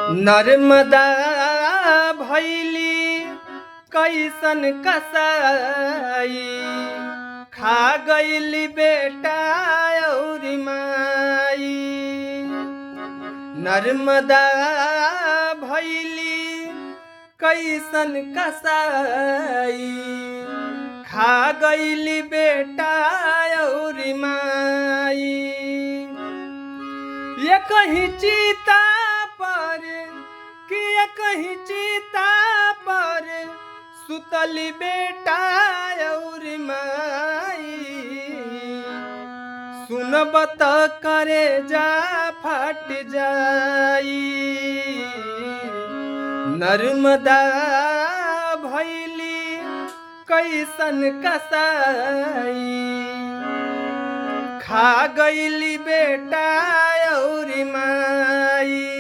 नर्मदा भैली कैसन कसाई, खा गईली बेटा और माई। नर्मदा भैली कैसन कसाई, खा गईली बेटा और माई। ये कहीं चीता पर कि ये कहीं चीता पर सुतली बेटा और माई। सुनब त करे जा फट जाई। नर्मदा भैली कैसन कसाई, खा गईली बेटा और माई।